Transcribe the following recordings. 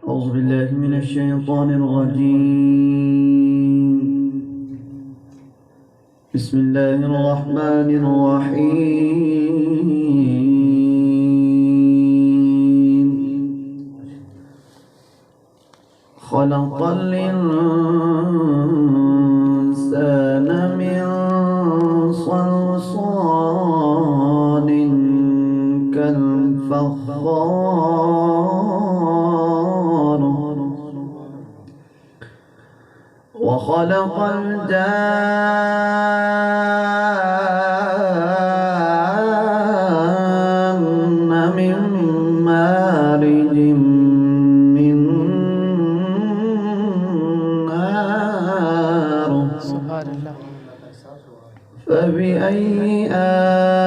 أعوذ بالله من الشيطان الرجيم. بسم الله الرحمن الرحيم. خلق الإنسان من صلصال كالفخار وخلق الجان من مارج من نار. سبحان اللہ. فبأي آلاء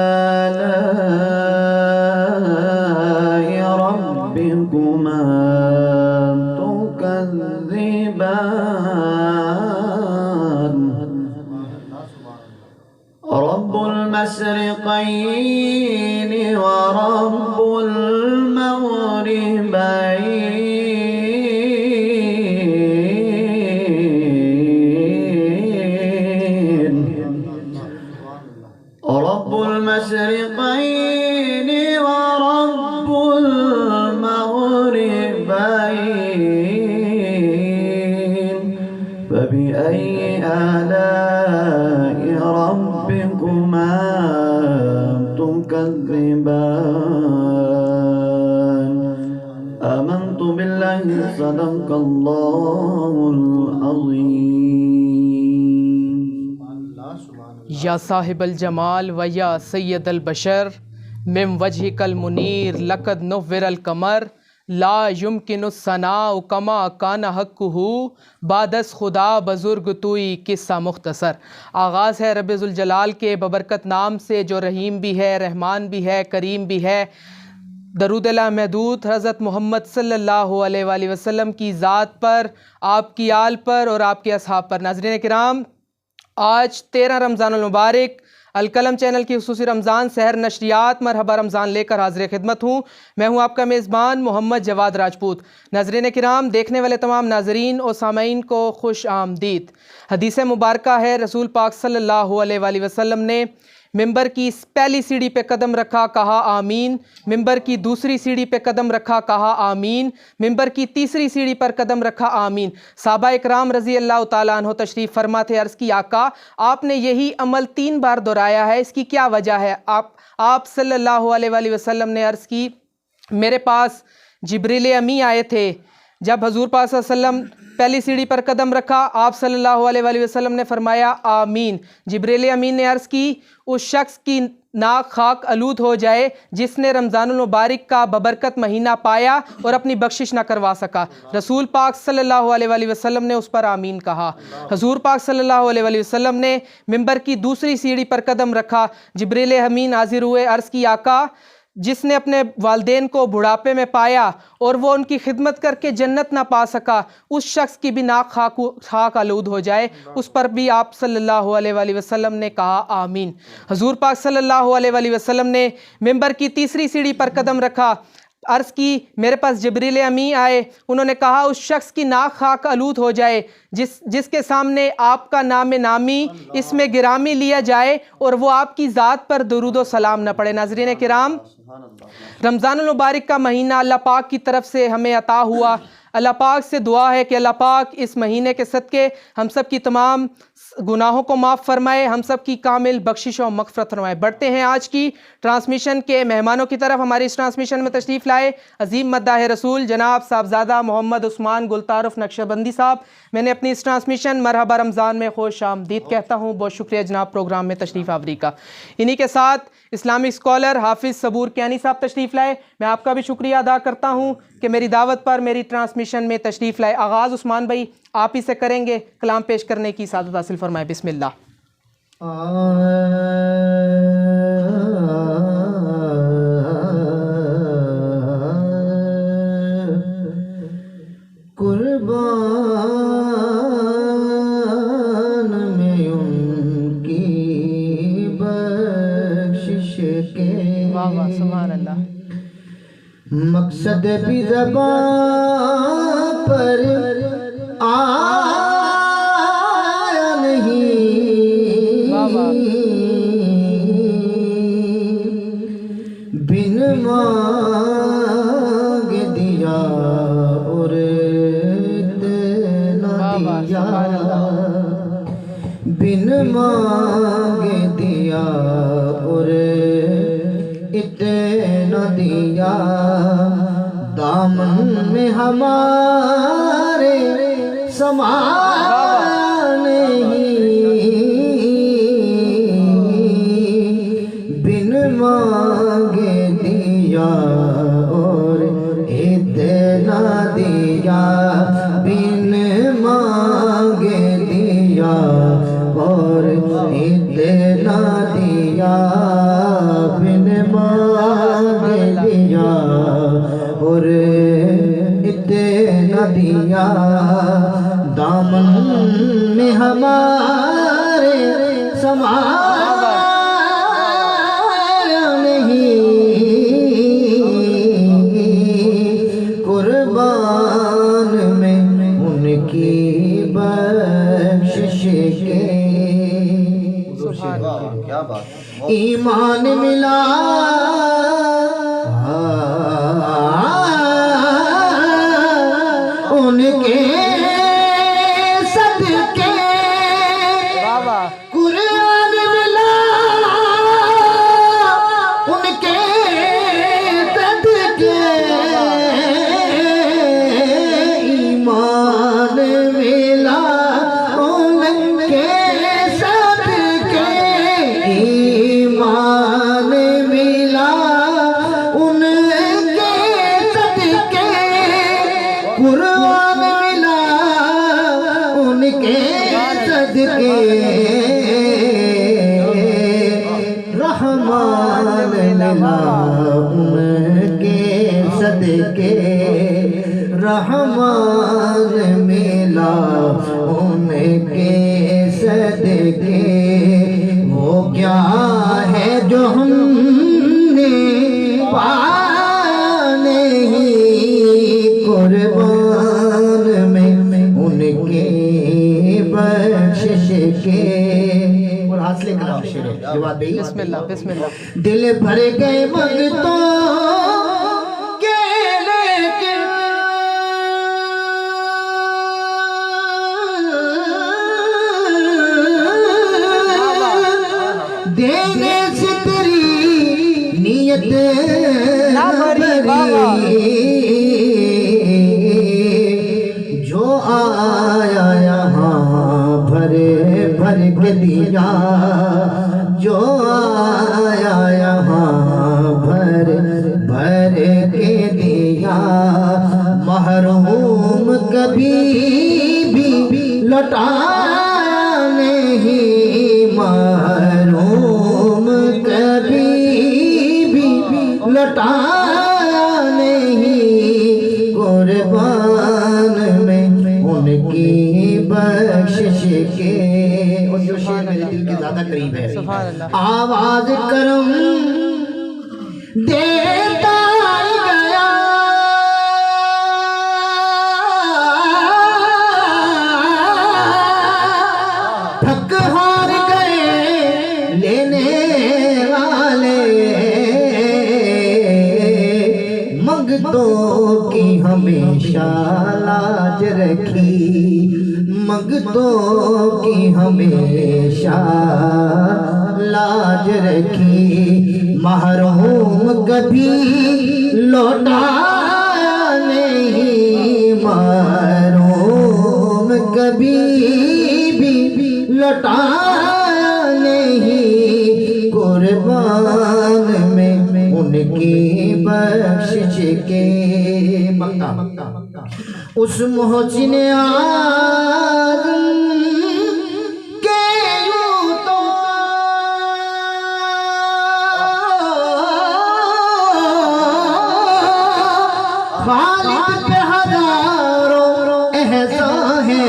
ربكما تكذبان. رب المشرقين ورب المغربين. رب المشرقين ورب المغربين. فبأي آلاء ربكما تكذبان. آمنت بالله صدق الله العظيم. یا صاحب الجمال و یا سید البشر من وجهک المنیر لقد نور القمر لا یمکن الثناء کما کان حقہ بعد از خدا بزرگ توئی قصہ مختصر. آغاز ہے رب ذوالجلال کے ببرکت نام سے جو رحیم بھی ہے، رحمان بھی ہے، کریم بھی ہے. درود لامحدود حضرت محمد صلی اللہ علیہ وآلہ وسلم کی ذات پر، آپ کی آل پر اور آپ کے اصحاب پر. ناظرین کرام، آج 13 رمضان المبارک القلم چینل کی خصوصی رمضان سحر نشریات مرحبا رمضان لے کر حاضر خدمت ہوں. میں ہوں آپ کا میزبان محمد جواد راجپوت. ناظرین کرام، دیکھنے والے تمام ناظرین اور سامعین کو خوش آمدید. حدیث مبارکہ ہے، رسول پاک صلی اللہ علیہ وآلہ وسلم نے ممبر کی پہلی سیڑھی پہ قدم رکھا، کہا آمین. ممبر کی دوسری سیڑھی پہ قدم رکھا، کہا آمین. ممبر کی تیسری سیڑھی پر قدم رکھا، آمین. صحابہ اکرام رضی اللہ تعالیٰ عنہ تشریف فرما تھے. عرض کی آقا، آپ نے یہی عمل 3 بار دہرایا ہے، اس کی کیا وجہ ہے؟ آپ صلی اللہ علیہ وآلہ وسلم نے عرض کی، میرے پاس جبریل امی آئے تھے. جب حضور پاک صلی اللہ علیہ وسلم پہلی سیڑھی پر قدم رکھا، آپ صلی اللہ علیہ وآلہ وسلم نے فرمایا آمین. جبریل امین نے عرض کی، اس شخص کی ناک خاک آلود ہو جائے جس نے رمضان المبارک کا ببرکت مہینہ پایا اور اپنی بخشش نہ کروا سکا. رسول پاک صلی اللہ علیہ وآلہ وسلم نے اس پر آمین کہا. حضور پاک صلی اللہ علیہ وآلہ وسلم نے ممبر کی دوسری سیڑھی پر قدم رکھا. جبریل امین حاضر ہوئے. عرض کی آقا، جس نے اپنے والدین کو بڑھاپے میں پایا اور وہ ان کی خدمت کر کے جنت نہ پا سکا، اس شخص کی بھی ناک خاک آلود ہو جائے. اس پر بھی آپ صلی اللہ علیہ وآلہ وسلم نے کہا آمین. حضور پاک صلی اللہ علیہ وآلہ وسلم نے ممبر کی تیسری سیڑھی پر قدم رکھا. عرض کی، میرے پاس جبریل امی آئے. انہوں نے کہا، اس شخص کی ناک خاک آلود ہو جائے جس کے سامنے آپ کا نام نامی اس میں گرامی لیا جائے اور وہ آپ کی ذات پر درود و سلام نہ پڑے. ناظرین کرام، رمضان المبارک کا مہینہ اللہ پاک کی طرف سے ہمیں عطا ہوا. اللہ پاک سے دعا ہے کہ اللہ پاک اس مہینے کے صدقے ہم سب کی تمام گناہوں کو معاف فرمائے، ہم سب کی کامل بخشش و مغفرت فرمائے. بڑھتے ہیں آج کی ٹرانسمیشن کے مہمانوں کی طرف. ہماری اس ٹرانسمیشن میں تشریف لائے عظیم مداح رسول جناب صاحبزادہ محمد عثمان گلتعارف نقشبندی صاحب. میں نے اپنی اس ٹرانسمیشن مرحبا رمضان میں خوش آمدید کہتا ہوں. بہت شکریہ جناب پروگرام میں تشریف آوری کا. انہی کے ساتھ اسلامک اسکالر حافظ صبور کیانی صاحب تشریف لائے. میں آپ کا بھی شکریہ ادا کرتا ہوں کہ میری دعوت پر میری ٹرانسمیشن میں تشریف لائے. آغاز عثمان بھائی آپ ہی سے کریں گے. کلام پیش کرنے کی سعادت حاصل فرمائے. بسم اللہ. قربان میں ان کی بخشش کے واہ واہ سبحان اللہ. مقصد بھی زبان پر آیا نہیں، بن مانگ دیا اور اتنا دیا، بن مانگ دیا اور اتنا دیا، دامن میں ہمارے سما نہیں، بن مانگے دیا اور اتنا دیا، بن مانگے دیا اور اتنا دیا، بن مانگے دیا اور اتنا دیا، دامن میں ہمارے سمایا نہیں، قربان میں ان کی بخشش کے ایمان ملا، ان کے صدقے قرآن ملا، ان کے صدقے ایمان ملا، ان کے صدقے ایمان ملا، ان کے صدقے قرآن ملا، ان کے صدقے رحمان ملا، ان کے صدقے رحمان ملا، ان کے صدقے وہ کیا ہے جو ہم نے پایا نہیں، قربان میں ان کے بخشش کے اور ہاتھ لے کر آپ شیر جواب دیں۔ بسم اللہ بسم اللہ۔ دل بھر گئے منگتوں کے لیکن دینے سے تیری نیت بھری، جو آیا یہاں بھر بھر کے دیا، جو آیا یہاں بھر بھر کے دیا، محروم کبھی بھی لوٹایا نہیں، محروم کبھی بھی لوٹایا نہیں، قربان میں ان کی بخشش کے اور جو شعر میرے دل کے زیادہ قریب ہے، سبحان اللہ۔ آواز کرم دیتا گیا، تھک ہار گئے لینے والے، منگتوں کی ہمیشہ لاج رکھی، منگتوں کی ہمیشہ لاج رکھی، محروم کبھی لوٹایا نہیں، محروم کبھی بھی لوٹایا نہیں، قربان میں ان کی بخشش کے اس محسن اعظم کے یوں تو خالق پہ ہزاروں احسان ہے،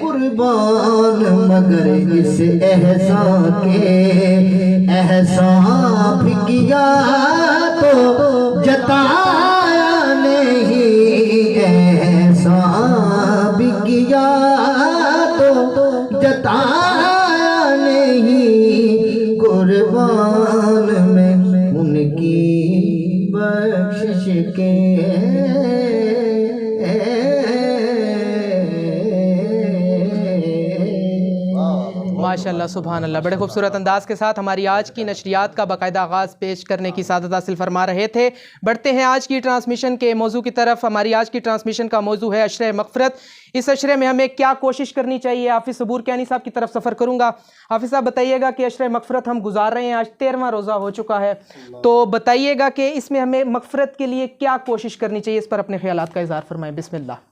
قربان مگر اس احسان کے احسان بھی کیا تو جتایا بتایا نہیں قربان میں ان کی بخشش کے ماشاءاللہ سبحان اللہ، بڑے خوبصورت انداز کے ساتھ ہماری آج کی نشریات کا باقاعدہ آغاز پیش کرنے کی سعادت حاصل فرما رہے تھے۔ بڑھتے ہیں آج کی ٹرانسمیشن کے موضوع کی طرف۔ ہماری آج کی ٹرانسمیشن کا موضوع ہے عشرہ مغفرت۔ اس عشرے میں ہمیں کیا کوشش کرنی چاہیے؟ حافظ صبور کیانی صاحب کی طرف سفر کروں گا۔ حافظ صاحب بتائیے گا کہ عشرہ مغفرت ہم گزار رہے ہیں، آج 13واں روزہ ہو چکا ہے، تو بتائیے گا کہ اس میں ہمیں مغفرت کے لیے کیا کوشش کرنی چاہیے، اس پر اپنے خیالات کا اظہار فرمائیں۔ بسم اللہ۔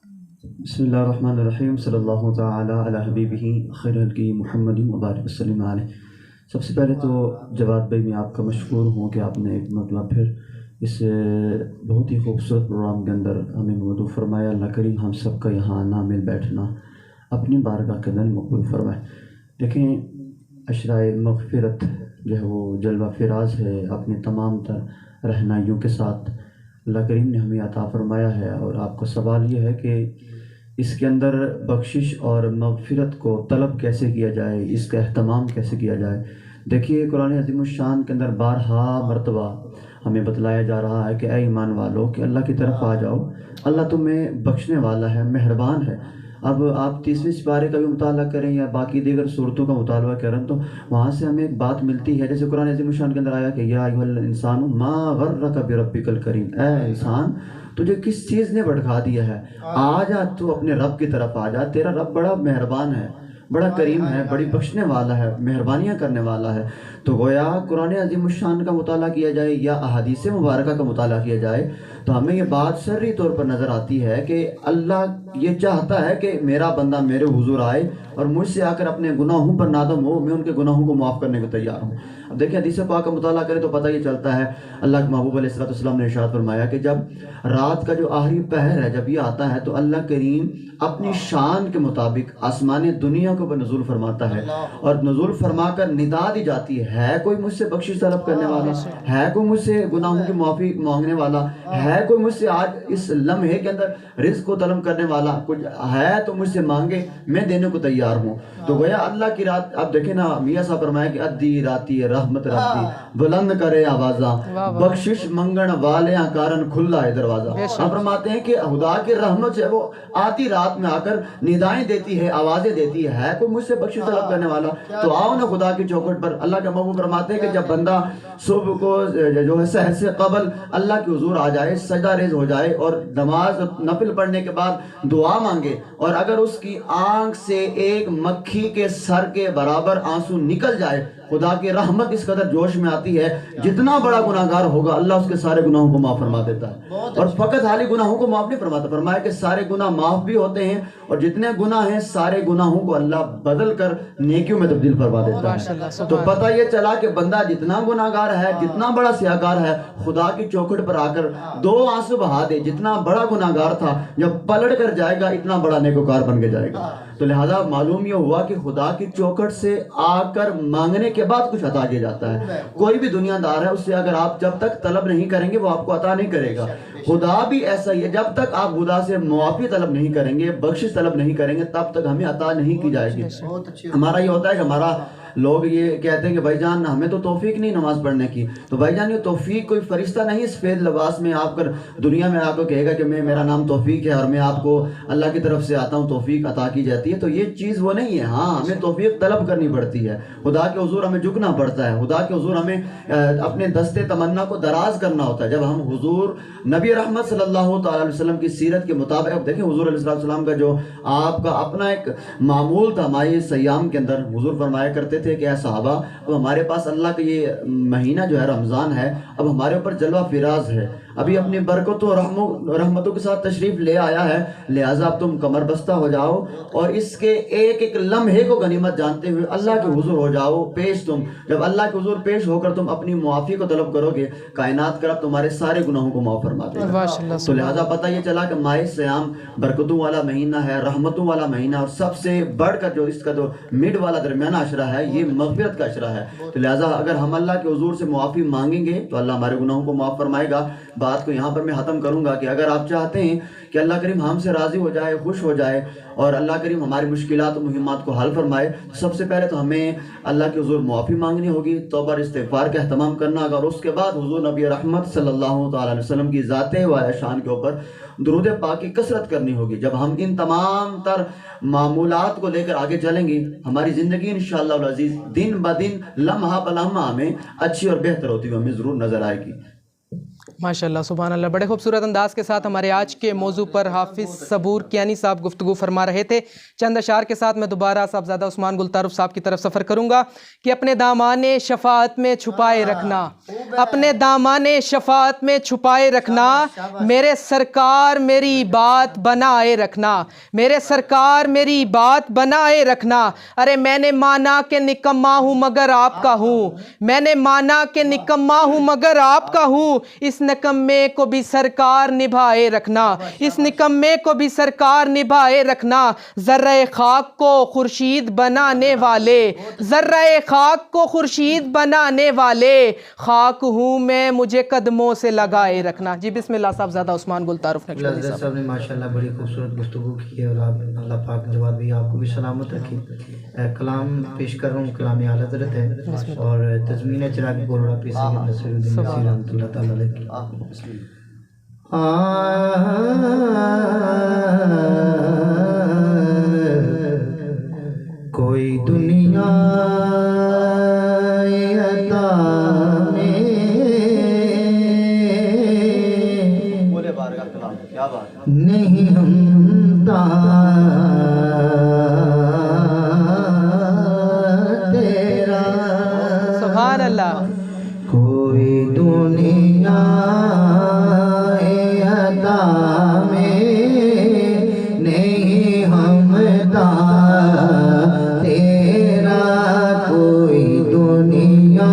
بسم اللہ الرحمن الرحیم، صلی اللہ تعالی علی حبیبہ خیر الخلق محمد مبارک وسلم علیہ۔ سب سے پہلے تو جواد بھائی میں آپ کا مشکور ہوں کہ آپ نے ایک مرتبہ پھر اس بہت ہی خوبصورت پروگرام کے اندر ہمیں مدعو فرمایا۔ اللہ کریم ہم سب کا یہاں آنا، مل بیٹھنا اپنی بارگاہ کے اندر مقبول فرمائے۔ دیکھیں عشرہ مغفرت جو ہے وہ جلوہ فراز ہے اپنے تمام تر رہنائیوں کے ساتھ اللہ کریم نے ہمیں عطا فرمایا ہے، اور آپ کا سوال یہ ہے کہ اس کے اندر بخشش اور مغفرت کو طلب کیسے کیا جائے، اس کا اہتمام کیسے کیا جائے۔ دیکھیے قرآن عظیم الشان کے اندر بارہا مرتبہ ہمیں بتلایا جا رہا ہے کہ اے ایمان والو کہ اللہ کی طرف آ جاؤ، اللہ تمہیں بخشنے والا ہے، مہربان ہے۔ اب آپ 30ویں سپارے کا بھی مطالعہ کریں یا باقی دیگر صورتوں کا مطالعہ کریں تو وہاں سے ہمیں ایک بات ملتی ہے، جیسے قرآن عظیم الشان کے اندر آیا کہ یا ایھا الانسان ما غرک بربک الکریم، اے انسان تجھے کس چیز نے بھٹکا دیا ہے، آ جا تو اپنے رب کی طرف آ جا، تیرا رب بڑا مہربان ہے، بڑا کریم ہے، بڑی بخشنے والا ہے، مہربانیاں کرنے والا ہے۔ تو گویا قرآن عظیم الشان کا مطالعہ کیا جائے یا احادیث مبارکہ کا مطالعہ کیا جائے تو ہمیں یہ بات سری طور پر نظر آتی ہے کہ اللہ یہ چاہتا ہے کہ میرا بندہ میرے حضور آئے اور مجھ سے آ کر اپنے گناہوں پر نادم ہو، میں ان کے گناہوں کو معاف کرنے کو تیار ہوں۔ اب دیکھیں حدیث پاک کا مطالعہ کریں تو پتہ یہ چلتا ہے، اللہ کے محبوب علیہ السلام نے ارشاد فرمایا کہ جب رات کا جو آخری پہر ہے جب یہ آتا ہے تو اللہ کریم اپنی شان کے مطابق آسمان دنیا کو نزول فرماتا ہے، اور نزول فرما کر ندا دی جاتی ہے کوئی مجھ سے بخشش طلب کرنے والا، ہے کوئی مجھ سے گناہوں کی معافی مانگنے والا، ہے کوئی مجھ سے آج اس لمحے کے اندر رزق کو طلب کرنے والا، کچھ ہے تو مجھ سے مانگے، میں دینے کو تیار ہوں۔ تو گویا اللہ کی رات، اب دیکھیں نا میاں صاحب فرمایا کہ ادی راتی رحمت ربی بلند کرے آوازاں، بخشش منگن والیاں کارن کھلا ہے دروازہ۔ ہم فرماتے ہیں کہ خدا کی رحمت سے وہ آتی رات میں آ کر ندائیں دیتی ہے، آوازیں دیتی ہے کوئی مجھ سے بخشش طلب کرنے والا، تو آؤ نا خدا کی چوکھٹ پر۔ اللہ کے محبوب فرماتے ہیں کہ جب بندہ صبح کو جو ہے سحر سے قبل اللہ کے حضور آ جائے، سجدہ ریز ہو جائے اور نماز نفل پڑھنے کے بعد دعا مانگے، اور اگر اس کی آنکھ سے ایک مکھی کے سر کے برابر آنسو نکل جائے، خدا کی رحمت اس قدر جوش میں آتی ہے، جتنا بڑا گناہگار ہوگا اللہ اس کے سارے گناہوں کو معاف فرما دیتا ہے۔ اور فقط حالی گناہوں کو معاف نہیں فرماتا، فرمایا کہ سارے گناہ معاف بھی ہوتے ہیں، اور جتنے گناہ ہیں سارے گناہوں کو اللہ بدل کر نیکیوں میں تبدیل فرما دیتا ہے۔ تو پتہ یہ چلا کہ بندہ جتنا گناہگار ہے، جتنا بڑا سیاہکار ہے، خدا کی چوکھٹ پر آ کر دو آنسو بہا دے، جتنا بڑا گناہگار تھا جب پلٹ کر جائے گا اتنا بڑا نیکوکار بن کے جائے گا۔ تو لہذا معلوم یہ ہوا کہ خدا کی چوکھٹ سے آ کر مانگنے کے بعد کچھ عطا کیا جاتا ہے۔ کوئی بھی دنیا دار ہے، اس سے اگر آپ جب تک طلب نہیں کریں گے وہ آپ کو عطا نہیں کرے گا۔ خدا بھی ایسا ہی ہے، جب تک آپ خدا سے معافی طلب نہیں کریں گے، بخشش طلب نہیں کریں گے، تب تک ہمیں عطا نہیں کی جائے گی۔ ہمارا یہ ہوتا ہے کہ ہمارا لوگ یہ کہتے ہیں کہ بھائی جان ہمیں تو توفیق نہیں نماز پڑھنے کی، تو بھائی جان یہ توفیق کوئی فرشتہ نہیں سفید لباس میں آپ کر دنیا میں آپ کو کہے گا کہ میرا نام توفیق ہے اور میں آپ کو اللہ کی طرف سے آتا ہوں، توفیق عطا کی جاتی ہے، تو یہ چیز وہ نہیں ہے۔ ہاں ہمیں توفیق طلب کرنی پڑتی ہے، خدا کے حضور ہمیں جھکنا پڑتا ہے، خدا کے حضور ہمیں اپنے دستے تمنا کو دراز کرنا ہوتا ہے۔ جب ہم حضور نبی رحمت صلی اللہ تعالی علیہ وسلم کی سیرت کے مطابق، اب دیکھیں حضور علیہ السلام کا جو آپ کا اپنا ایک معمول تھا ماہ سیام کے اندر، حضور فرمایا کرتے تھے کہ اے صحابہ اب ہمارے پاس اللہ کا یہ مہینہ جو ہے رمضان ہے، اب ہمارے اوپر جلوہ فراز ہے، ابھی اپنی برکتوں اور رحمتوں کے ساتھ تشریف لے آیا ہے، لہٰذا اب تم کمر بستہ ہو جاؤ اور اس کے ایک ایک لمحے کو غنیمت جانتے ہوئے اللہ کے حضور ہو جاؤ پیش۔ تم جب اللہ کے حضور پیش ہو کر تم اپنی معافی کو طلب کرو گے، کائنات کا رب تمہارے سارے گناہوں کو معاف فرما دے گا۔ تو لہٰذا پتہ یہ چلا کہ ماہ سیام برکتوں والا مہینہ ہے، رحمتوں والا مہینہ، اور سب سے بڑھ کر جو اس کا جو مڈ والا درمیانہ عشرہ ہے یہ مغفرت کا عشرہ ہے۔ تو لہٰذا اگر ہم اللہ کے حضور سے معافی مانگیں گے تو اللہ ہمارے گناہوں کو معاف فرمائے گا۔ بات کو یہاں پر میں ختم کروں گا کہ اگر آپ چاہتے ہیں کہ اللہ کریم ہم سے راضی ہو جائے، خوش ہو جائے اور اللہ کریم ہماری مشکلات و مہمات کو حل فرمائے، سب سے پہلے تو ہمیں اللہ کے حضور معافی مانگنی ہوگی، توبہ اور استغفار کا اہتمام کرنا ہوگا، اور اس کے بعد حضور نبی رحمت صلی اللہ تعالیٰ علیہ وسلم کی ذات والا شان کے اوپر درود پاک کی کثرت کرنی ہوگی۔ جب ہم ان تمام تر معمولات کو لے کر آگے چلیں گے، ہماری زندگی انشاءاللہ العزیز دن بدن لمحہ بلمحہ ہمیں اچھی اور بہتر ہوتی ہوئی ہمیں ضرور نظر آئے گی۔ ماشاءاللہ سبحان اللہ، بڑے خوبصورت انداز کے ساتھ ہمارے آج کے موضوع پر حافظ صبور کیانی صاحب گفتگو فرما رہے تھے۔ چند اشعار کے ساتھ میں دوبارہ صاحبزادہ عثمان گلتعارف صاحب کی طرف سفر کروں گا کہ اپنے دامان شفاعت میں چھپائے رکھنا، اپنے دامان شفاعت میں چھپائے رکھنا، میرے سرکار میری بات بنائے رکھنا، میرے سرکار میری بات بنائے رکھنا۔ ارے میں نے مانا کہ نکما ہوں مگر آپ کا ہوں، میں نے مانا کہ نکما ہوں مگر آپ کا ہوں، اس نکمے کو بھی سرکار نبھائے رکھنا، اس نکمے کو بھی سرکار نبھائے رکھنا۔ ذرہ خاک کو خورشید بنانے والے، ذرہ خاک کو خورشید بنانے والے، خاک ہوں میں مجھے قدموں سے لگائے رکھنا۔ جی بسم اللہ صاحبزادہ عثمان گلتعارف حضرت صاحب نے ماشاءاللہ بڑی خوبصورت گفتگو کی ہے، اور آپ اللہ پاک جواد بھی آپ کو بھی سلامت رکھے۔ کلام پیش کر رہا ہوں، کلام اعلیٰ حضرت ہے، اور تضمین چراغ بول رہا پیر سید نصیر الدین نصیر رحمۃ اللہ تعالیٰ علیہ۔ کوئی دنیا عطا میں نہیں ہمتا تیرا، سبحان اللہ۔ کوئی دنیا عطا میں نہیں ہمتا تیرا، کوئی دنیا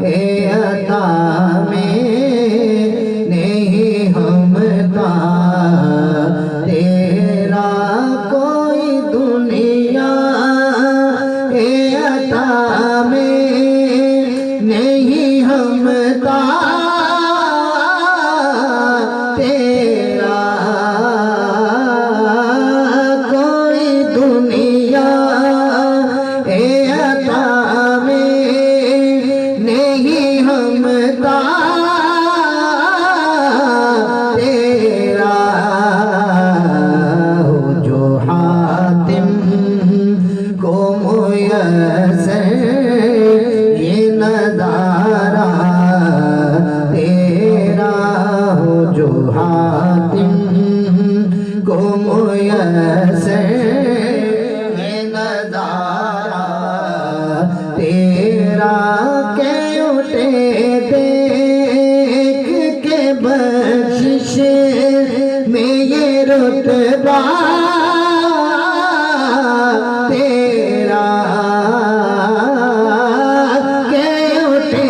عطا میں نہیں ہمتا تیرا، کوئی دنیا عطا میں نہیں ہمتا تیرا، کوئی دنیا عطا میں نہیں ہمتا تیرا، ہو جو حاتم کو میسر یہ نظارہ تیرا، ہو جو حاتم کو میسر یہ نظارہ تیرا، کہ اٹھے دیکھ کے بخشش میں یہ رتبہ تیرا، کہ اٹھے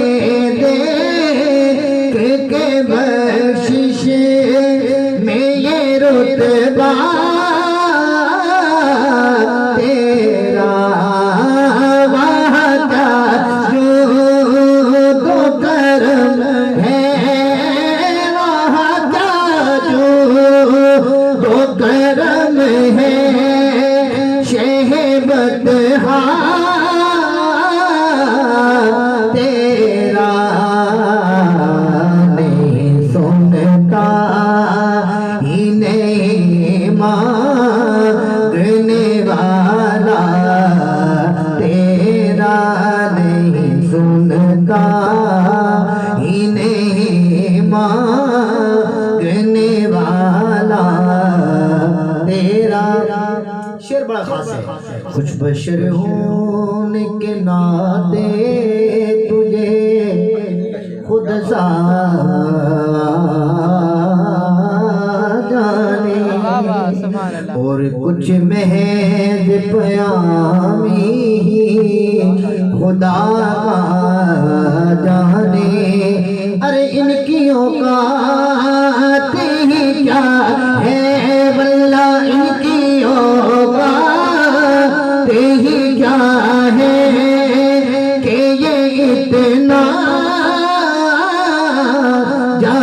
دیکھ کے بخشش میں یہ رتبہ تیرا، وہاں کا جود و کرم ہے، وہاں کا جود و کرم ہے، شہبت تیرا، نہیں سنتا ہی نہیں مانگنے والا تیرا، نہیں سنتا ہی نہیں مانگنے والا تیرا۔ شعر بڑا خاص ہے۔ کچھ بشر ہونے کے ناطے تجھے خود جانے، اور کچھ محض پیامی خدا کا جانے، ارے ان کی اوقات ہی کیا ہے واللہ، ان کی اوقات ہی کیا ہے کہ یہ اتنا جا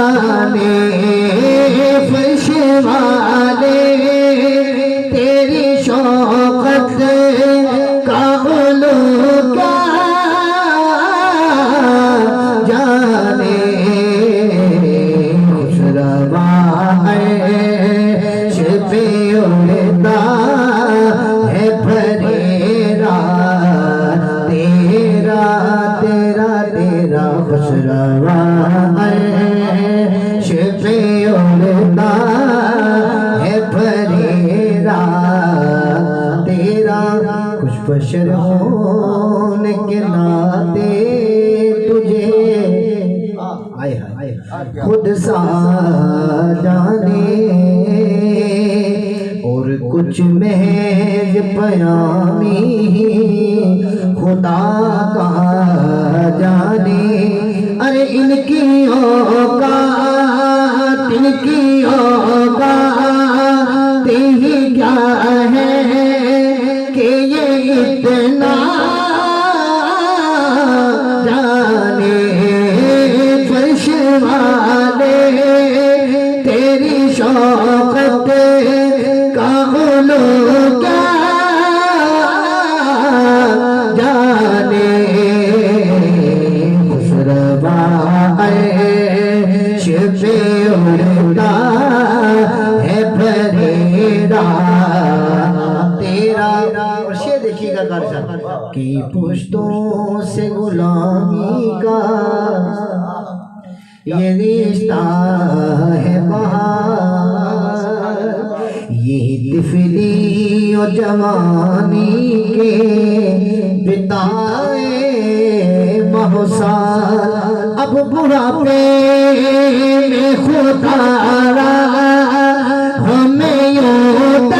خسروا عرش پہ اڑتا ہے پریرا تیرا، کچھ بشر ہونے کے ناطے تجھے خود سا جانے، اور کچھ محض پیامی خدا کا جانے۔ ارے ان کی اوقات ہی کیا ہے کہ یہ اتنا جانے، فرش والے تیری شوقت کا علو کیا جانے، خسروا عرش پہ اڑتا ہے پریرا تیرا۔ اور شعر دیکھیے گا کار صاحب، کی پشتوں سے غلامی کا یہ رشتہ ہے بہار، یہی طفلی اور جوانی کے بتائے محسان، اب بڑھاپے میں خدا را ہمیں یوں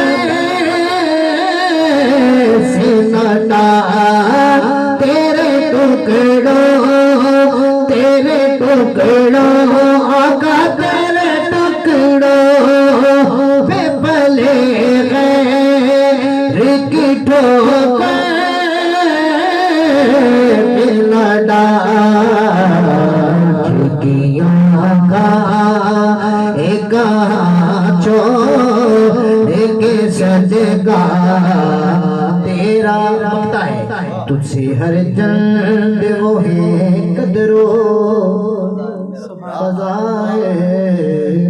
سے نٹا، تیرے ٹکڑوں آقا تیرے ٹکڑوں پہ پلے غیر کی ٹھوکر لڑا، کھڑکیاں کا ایک چھوڑ کے صدقہ تیرا بکتا ہے، تجھ سے ہر چند وہ ہے قدرو فضائے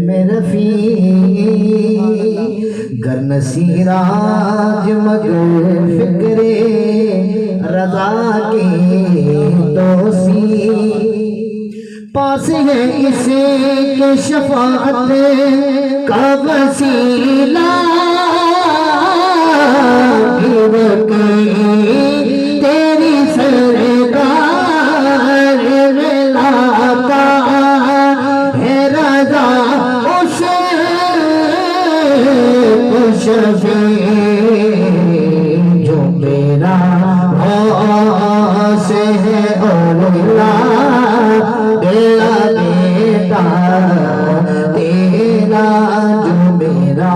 میں رفیع، گر نصیراج مگر فکر رضا کی توسیع، پاس ہے اسے کہ شفاعت کا وسیلہ تیری سرکار ملاتا ہے رضا اسے شفیع، جو میرا غوث ہے اولا دلا دیتا تیرا، جو میرا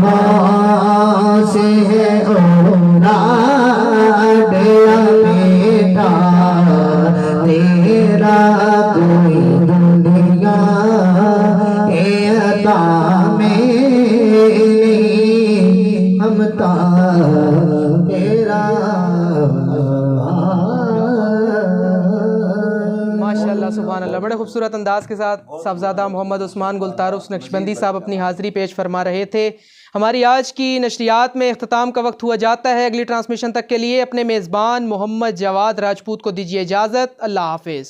غوث ہے اولا دلا دیتا تیرا، کوئی دنیا اے عطا میں نہیں ہمتا تیرا۔ ماشاءاللہ سبحان اللہ، بڑے خوبصورت انداز کے ساتھ صاحبزادہ محمد عثمان گلتارف نقشبندی صاحب اپنی حاضری پیش فرما رہے تھے۔ ہماری آج کی نشریات میں اختتام کا وقت ہوا جاتا ہے۔ اگلی ٹرانسمیشن تک کے لیے اپنے میزبان محمد جواد راجپوت کو دیجیے اجازت۔ اللہ حافظ۔